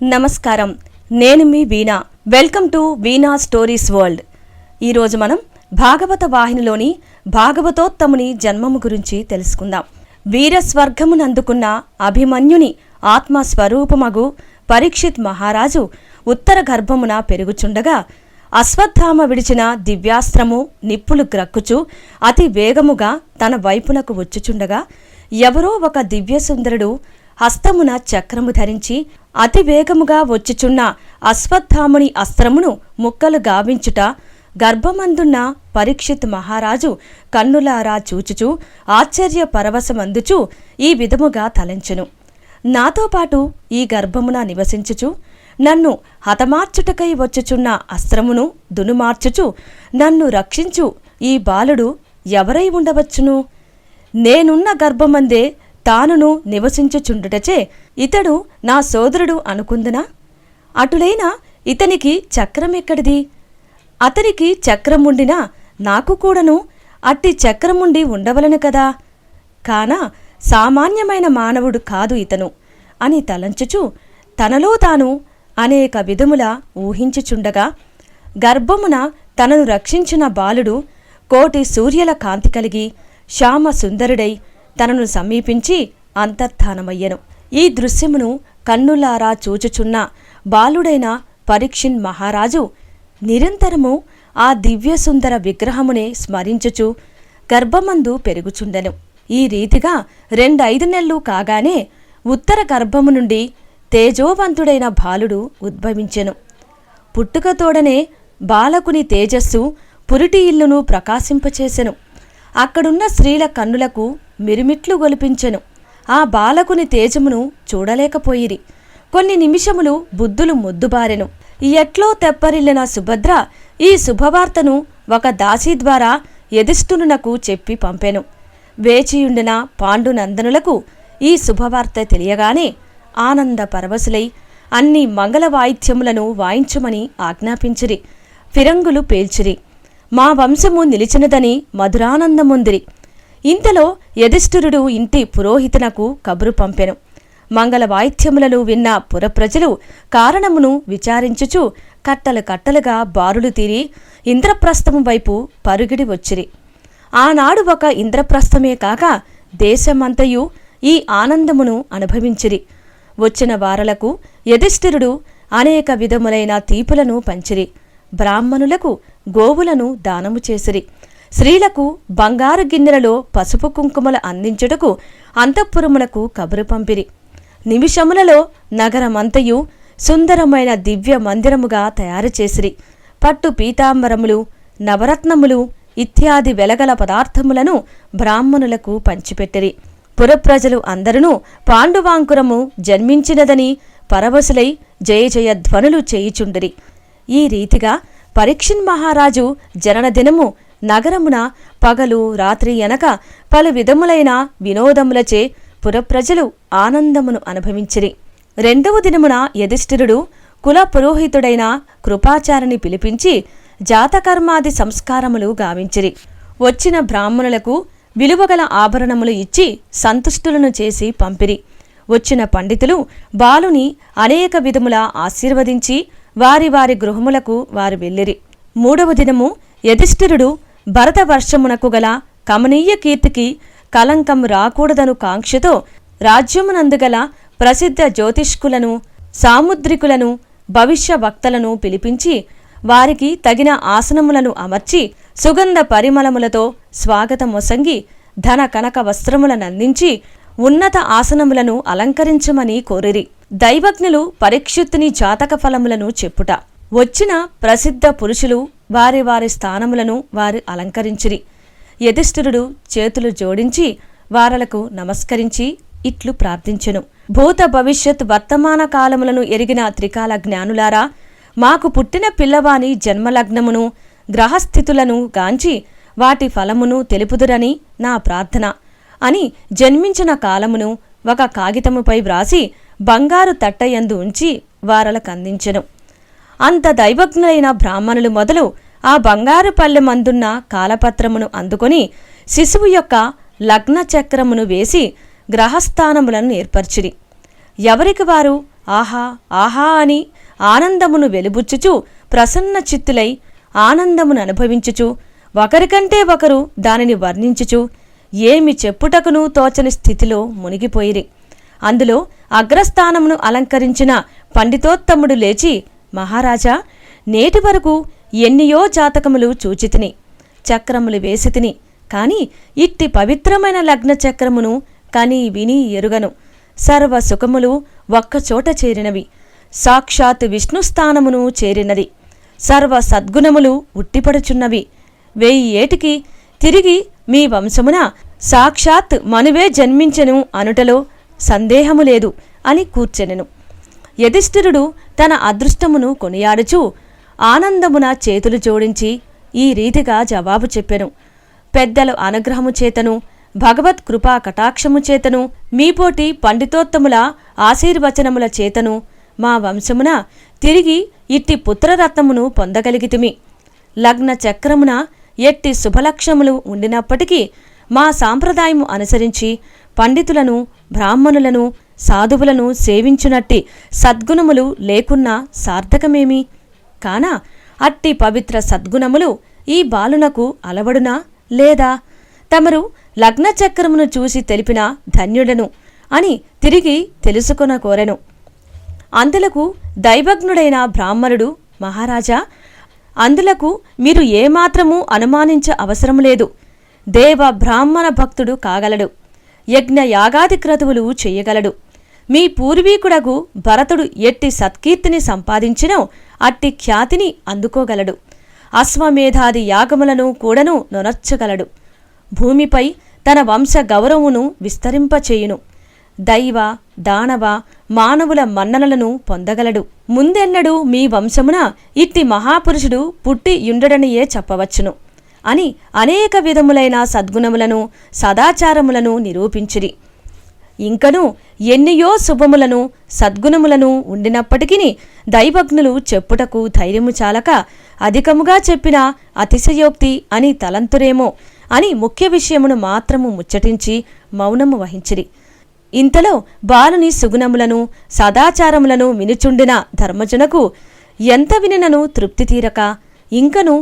నమస్కారం, నేను మీ Veena. Welcome to Veena stories world. ఈరోజు మనం భాగవత వాహినిలోని భాగవతోత్తముని జన్మము గురించి తెలుసుకుందాం. వీరస్వర్గమునందుకున్న అభిమన్యుని ఆత్మస్వరూపమగు పరీక్షిత్ మహారాజు ఉత్తర గర్భమున పెరుగుచుండగా అశ్వత్థామ విడిచిన దివ్యాస్త్రము నిప్పులు గ్రక్కుచు అతి వేగముగా తన వైపునకు వచ్చుచుండగా ఎవరో ఒక దివ్యసుందరుడు హస్తమున చక్రము ధరించి అతి వేగముగా వచ్చుచున్న అశ్వత్థాముని అస్త్రమును ముక్కలు గావించుట గర్భమందున్న పరీక్షిత్ మహారాజు కన్నులారా చూచుచూ ఆశ్చర్య పరవశమందుచు ఈ విధముగా తలంచెను. నాతో పాటు ఈ గర్భమున నివసించుచు నన్ను హతమార్చుటకై వచ్చుచున్న అస్త్రమును దునుమార్చుచు నన్ను రక్షించు ఈ బాలుడు ఎవరై ఉండవచ్చును? నేనున్న గర్భమందే తానును నివసించుచుండుటచే ఇతడు నా సోదరుడు అనుకుందునా? అటులైన ఇతనికి చక్రమెక్కడిది? అతనికి చక్రముండినా నాకు కూడాను అట్టి చక్రముండి ఉండవలను కదా. కాన సామాన్యమైన మానవుడు కాదు ఇతను అని తలంచుచు తనలో తాను అనేక విధముల ఊహించుచుండగా గర్భమున తనను రక్షించిన బాలుడు కోటి సూర్యుల కాంతి కలిగి శ్యామ సుందరుడై తనను సమీపించి అంతర్ధానమయ్యెను. ఈ దృశ్యమును కన్నులారా చూచుచున్న బాలుడైన పరీక్షిన్ మహారాజు నిరంతరము ఆ దివ్యసుందర విగ్రహమునే స్మరించుచు గర్భమందు పెరుగుచుండెను. ఈ రీతిగా 2 నెలలు కాగానే ఉత్తర గర్భము నుండి తేజోవంతుడైన బాలుడు ఉద్భవించెను. పుట్టుకతోడనే బాలకుని తేజస్సు పురిటి ఇల్లును ప్రకాశింపచేసెను. అక్కడున్న స్త్రీల కన్నులకు మిరుమిట్లు గొలిపించెను. ఆ బాలకుని తేజమును చూడలేకపోయిరి. కొన్ని నిమిషములు బుద్ధులు మొద్దుబారెను. ఎట్లో తెప్పరిల్లిన సుభద్ర ఈ శుభవార్తను ఒక దాసీ ద్వారా యధిష్ఠునునకు చెప్పి పంపెను. వేచియుండిన పాండునందనులకు ఈ శుభవార్త తెలియగానే ఆనంద పరవశులై అన్ని మంగళ వాయిద్యములను వాయించమని ఆజ్ఞాపించిరి. ఫిరంగులు పేల్చిరి. మా వంశము నిలిచినదని మధురానందముందిరి. ఇంతలో యధిష్ఠిరుడు ఇంటి పురోహితునకు కబురు పంపెను. మంగళ వాయిద్యములను విన్న పురప్రజలు కారణమును విచారించుచు కట్టలు కట్టలుగా బారులు తీరి ఇంద్రప్రస్థము వైపు పరుగిడి వచ్చిరి. ఆనాడు ఒక ఇంద్రప్రస్థమే కాక దేశమంతయు ఈ ఆనందమును అనుభవించిరి. వచ్చిన వారలకు యధిష్ఠిరుడు అనేక విధములైన తీపులను పంచిరి. బ్రాహ్మణులకు గోవులను దానము చేసిరి. స్త్రీలకు బంగారు గిన్నెలలో పసుపు కుంకుమలు అందించుటకు అంతఃపురములకు కబురు పంపిరి. నిమిషములలో నగరమంతయు సుందరమైన దివ్య మందిరముగా తయారు చేసిరి. పట్టు పీతాంబరములు, నవరత్నములు ఇత్యాది వెలగల పదార్థములను బ్రాహ్మణులకు పంచిపెట్టిరి. పురప్రజలు అందరూ పాండువాంకురము జన్మించినదని పరవశులై జయ జయధ్వనులు చేయుచుండిరి. ఈ రీతిగా పరీక్షిన్ మహారాజు జననదినము నగరమున పగలు రాత్రి అనక పలు విధములైన వినోదములచే పురప్రజలు ఆనందమును అనుభవించిరి. 2వ దినమున యధిష్ఠిరుడు కుల పురోహితుడైన కృపాచారిని పిలిపించి జాతకర్మాది సంస్కారములు గావించిరి. వచ్చిన బ్రాహ్మణులకు విలువగల ఆభరణములు ఇచ్చి సంతుష్టులను చేసి పంపిరి. వచ్చిన పండితులు బాలుని అనేక విధముల ఆశీర్వదించి వారి వారి గృహములకు వారు వెళ్ళిరి. 3వ దినము యధిష్ఠిరుడు భరతవర్షమునకు గల కమనీయ కీర్తికి కలంకం రాకూడదను కాంక్షతో రాజ్యమునందుగల ప్రసిద్ధ జ్యోతిష్కులను, సాముద్రికులను, భవిష్య వక్తలను పిలిపించి వారికి తగిన ఆసనములను అమర్చి సుగంధ పరిమళములతో స్వాగతమొసంగి ధన కనక వస్త్రములనందించి ఉన్నత ఆసనములను అలంకరించమని కోరిరి. దైవజ్ఞులు పరీక్షిత్తుని జాతక ఫలములను చెప్పుట. వచ్చిన ప్రసిద్ధ పురుషులు వారి వారి స్థానములను వారు అలంకరించిరి. యధిష్ఠిరుడు చేతులు జోడించి వారలకు నమస్కరించి ఇట్లు ప్రార్థించెను. భూత భవిష్యత్ వర్తమాన కాలములను ఎరిగిన త్రికాల జ్ఞానులారా, మాకు పుట్టిన పిల్లవాని జన్మలగ్నమును గ్రహస్థితులను గాంచి వాటి ఫలమును తెలుపుదురని నా ప్రార్థన అని జన్మించిన కాలమును ఒక కాగితముపై వ్రాసి బంగారు తట్టయందు ఉంచి వారలకందించెను. అంత దైవజ్ఞులైన బ్రాహ్మణులు మొదలు ఆ బంగారు పల్లెమందున్న కాలపత్రమును అందుకొని శిశువు యొక్క లగ్న చక్రమును వేసి గ్రహస్థానములను ఏర్పర్చిరి. ఎవరికి వారు ఆహా ఆహా అని ఆనందమును వెలుబుచ్చుచు ప్రసన్న చిత్తులై ఆనందమును అనుభవించుచు ఒకరికంటే ఒకరు దానిని వర్ణించుచు ఏమి చెప్పుటకును తోచని స్థితిలో మునిగిపోయిరి. అందులో అగ్రస్థానమును అలంకరించిన పండితోత్తముడు లేచి, మహారాజా, నేటి వరకు ఎన్నియో జాతకములు చూచితిని, చక్రములు వేసితిని, కాని ఇట్టి పవిత్రమైన లగ్న చక్రమును కని విని ఎరుగను. సర్వ సుఖములు ఒక్కచోట చేరినవి. సాక్షాత్ విష్ణుస్థానమును చేరినది. సర్వ సద్గుణములు ఉట్టిపడుచున్నవి. 1000 ఏటికి తిరిగి మీ వంశమున సాక్షాత్ మనువే జన్మించెను అనుటలో సందేహము లేదు అని కూర్చెనెను. యధిష్ఠిరుడు తన అదృష్టమును కొనియాడుచూ ఆనందమున చేతులు జోడించి ఈ రీతిగా జవాబు చెప్పెను. పెద్దల అనుగ్రహము చేతను, భగవత్ కృపా కటాక్షము చేతను, మీపోటి పండితోత్తముల ఆశీర్వచనముల చేతను మా వంశమున తిరిగి ఇట్టి పుత్రరత్నమును పొందగలిగితిమి. లగ్న చక్రమున ఎట్టి శుభలక్ష్యములు ఉండినప్పటికీ మా సాంప్రదాయము అనుసరించి పండితులను, బ్రాహ్మణులను, సాధువులను సేవించునట్టి సద్గుణములు లేకున్నా సార్థకమేమి? కాన అట్టి పవిత్ర సద్గుణములు ఈ బాలునకు అలవడునా లేదా? తమరు లగ్నచక్రమును చూసి తెలిపిన ధన్యుడను అని తిరిగి తెలుసుకొన కోరెను. అందులకు దైవజ్ఞుడైన బ్రాహ్మణుడు, మహారాజా, అందులకు మీరు ఏమాత్రమూ అనుమానించ అవసరం లేదు. దేవ బ్రాహ్మణ భక్తుడు కాగలడు. యజ్ఞ యాగాది క్రతువులు చెయ్యగలడు. మీ పూర్వీకుడగు భరతుడు ఎట్టి సత్కీర్తిని సంపాదించినో అట్టి ఖ్యాతిని అందుకోగలడు. అశ్వమేధాది యాగములను కూడాను నొనర్చగలడు. భూమిపై తన వంశ గౌరవమును విస్తరింపచేయును. దైవ, దానవ, మానవుల మన్ననలను పొందగలడు. ముందెన్నడూ మీ వంశమున ఇట్టి మహాపురుషుడు పుట్టి యుండడనియే చెప్పవచ్చును అని అనేక విధములైన సద్గుణములను, సదాచారములను నిరూపించిరి. ఇంకనూ ఎన్నియో శుభములను, సద్గుణములను ఉండినప్పటికీ దైవజ్ఞులు చెప్పుటకు ధైర్యము చాలక అధికముగా చెప్పిన అతిశయోక్తి అని తలంతురేమో అని ముఖ్య విషయమును మాత్రము ముచ్చటించి మౌనము వహించిరి. ఇంతలో బాలుని సుగుణములను, సదాచారములను వినుచుండిన ధర్మజునకు ఎంత వినినను తృప్తి తీరక ఇంకను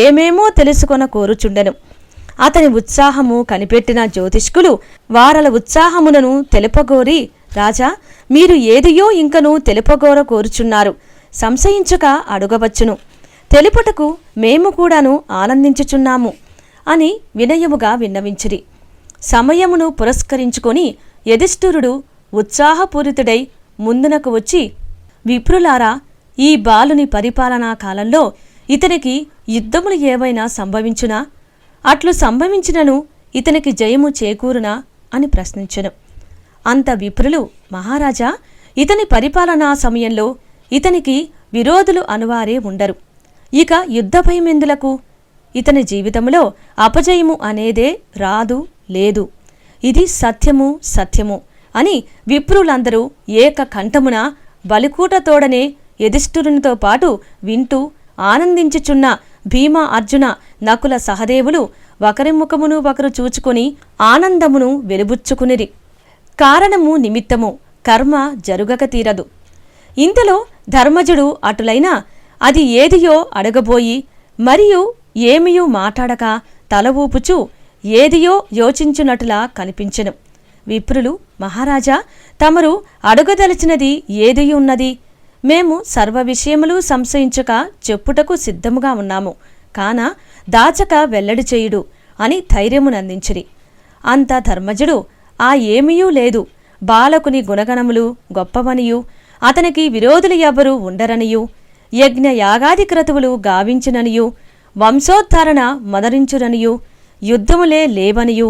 ఏమేమో తెలుసుకొన కోరుచుండెను. అతని ఉత్సాహము కనిపెట్టిన జ్యోతిష్కులు వారల ఉత్సాహములను తెలుపగోరి, రాజా, మీరు ఏదియో ఇంకనూ తెలుపగోర కోరుచున్నారు, సంశయించక అడుగవచ్చును, తెలుపుటకు మేము కూడాను ఆనందించుచున్నాము అని వినయముగా విన్నవించిరి. సమయమును పురస్కరించుకొని యధిష్ఠిరుడు ఉత్సాహపూరితుడై ముందునకు వచ్చి, విప్రులారా, ఈ బాలుని పరిపాలనా కాలంలో ఇతనికి యుద్ధములు ఏవైనా సంభవించునా? అట్లు సంభవించినను ఇతనికి జయము చేకూరునా అని ప్రశ్నించెను. అంత విప్రులు, మహారాజా, ఇతని పరిపాలనా సమయంలో ఇతనికి విరోధులు అనువారే ఉండరు. ఇక యుద్ధ భయమెందులకు? ఇతని జీవితంలో అపజయము అనేదే రాదు, లేదు. ఇది సత్యము, సత్యము అని విప్రులందరూ ఏకకంఠమున బలికూటతోడనే యధిష్ఠిరునితో పాటు వింటూ ఆనందించుచున్న భీమ, అర్జున, నకుల, సహదేవులు ఒకరి ముఖమును ఒకరు చూచుకొని ఆనందమును వెలుబుచ్చుకునిరి. కారణము నిమిత్తము కర్మ జరుగక తీరదు. ఇంతలో ధర్మజుడు అటులైనా అది ఏదియో అడగబోయి మరియు ఏమియూ మాట్లాడక తల ఊపుచూ ఏదియో యోచించునట్లా కనిపించెను. విప్రులు, మహారాజా, తమరు అడుగదలిచినది ఏదియున్నది? మేము సర్వ విషయములు సంశయించక చెప్పుటకు సిద్ధముగా ఉన్నాము, కాన దాచక వెల్లడి చేయుడు అని ధైర్యమునందించిరి. అంత ధర్మజుడు, ఆ ఏమీయూ లేదు, బాలకుని గుణగణములు గొప్పవనియు, అతనికి విరోధులు ఎవ్వరూ ఉండరనియు, యజ్ఞ యాగాది క్రతువులు గావించుననియు, వంశోద్ధరణ మదరించురనియు, యుద్ధములే లేవనియు,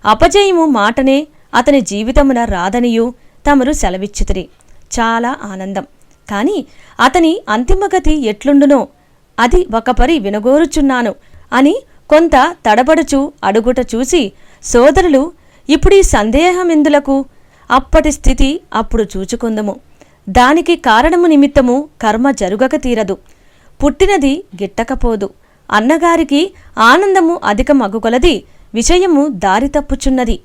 అపజయము మాటనే అతని జీవితమున రాదనియు తమరు సెలవిచ్చితిరి. చాలా ఆనందం. కాని అతని అంతిమగతి ఎట్లుండునో అది ఒకపరి వినగోరుచున్నాను అని కొంత తడబడుచు అడుగుట చూసి, సోదరులు, ఇప్పుడీ సందేహమెందులకు? అప్పటి స్థితి అప్పుడు చూచుకుందము. దానికి కారణము నిమిత్తము కర్మ జరుగక తీరదు. పుట్టినది గిట్టకపోదు. అన్నగారికి ఆనందము అధికమగుకొలది విషయము దారి తప్పుచున్నది.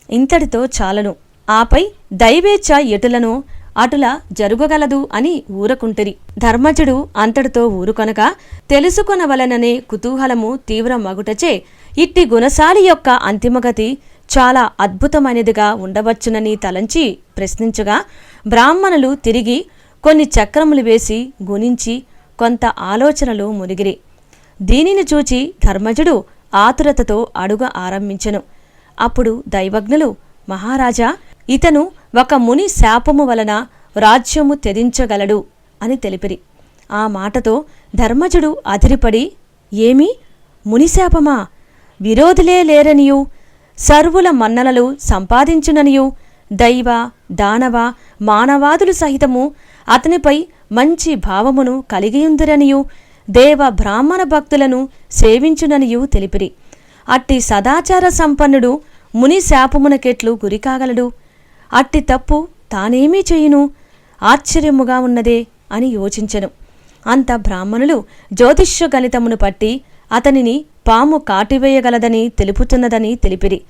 ఇంతటితో చాలను. ఆపై దైవేచ్ఛ ఎటులను అటులా జరుగగలదు అని ఊరకుంటిరి. ధర్మజుడు అంతటితో ఊరుకొనక తెలుసుకొనవలననే కుతూహలము తీవ్రమగుటచే ఇట్టి గుణశాలి యొక్క అంతిమగతి చాలా అద్భుతమైనదిగా ఉండవచ్చునని తలంచి ప్రశ్నించగా బ్రాహ్మణులు తిరిగి కొన్ని చక్రములు వేసి గుణించి కొంత ఆలోచనలు మునిగిరి. దీనిని చూచి ధర్మజుడు ఆతురతతో అడుగ ఆరంభించెను. అప్పుడు దైవజ్ఞులు, మహారాజా, ఇతను ఒక ముని శాపము వలన రాజ్యము త్యజించగలడు అని తెలిపిరి. ఆ మాటతో ధర్మజుడు అదిరిపడి, ఏమి మునిశాపమా? విరోధులే లేరనియు సర్వుల మన్ననలు సంపాదించుననియు దైవ దానవ మానవాదులు సహితము అతనిపై మంచి భావమును కలిగియుందురనియు దేవ బ్రాహ్మణ భక్తులను సేవించుననియు తెలిపిరి. అట్టి సదాచార సంపన్నుడు ముని శాపమునకెట్లు గురికాగలడు? అట్టి తప్పు తానేమీ చేయును? ఆశ్చర్యముగా ఉన్నదే అని యోచించెను. అంత బ్రాహ్మణులు జ్యోతిష్య గణితమును పట్టి అతనిని పాము కాటివేయగలదని తెలుపుతున్నదని తెలిపిరి.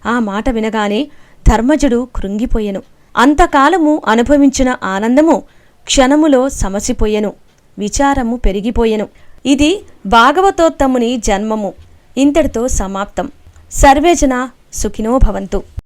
ఆ మాట వినగానే ధర్మజుడు కృంగిపోయెను. అంతకాలము అనుభవించిన ఆనందము క్షణములో సమసిపోయెను. విచారము పెరిగిపోయెను. ఇది భాగవతోత్తముని జన్మము. ఇంతటితో సమాప్తం. సర్వేజన సుఖినో భవంతు.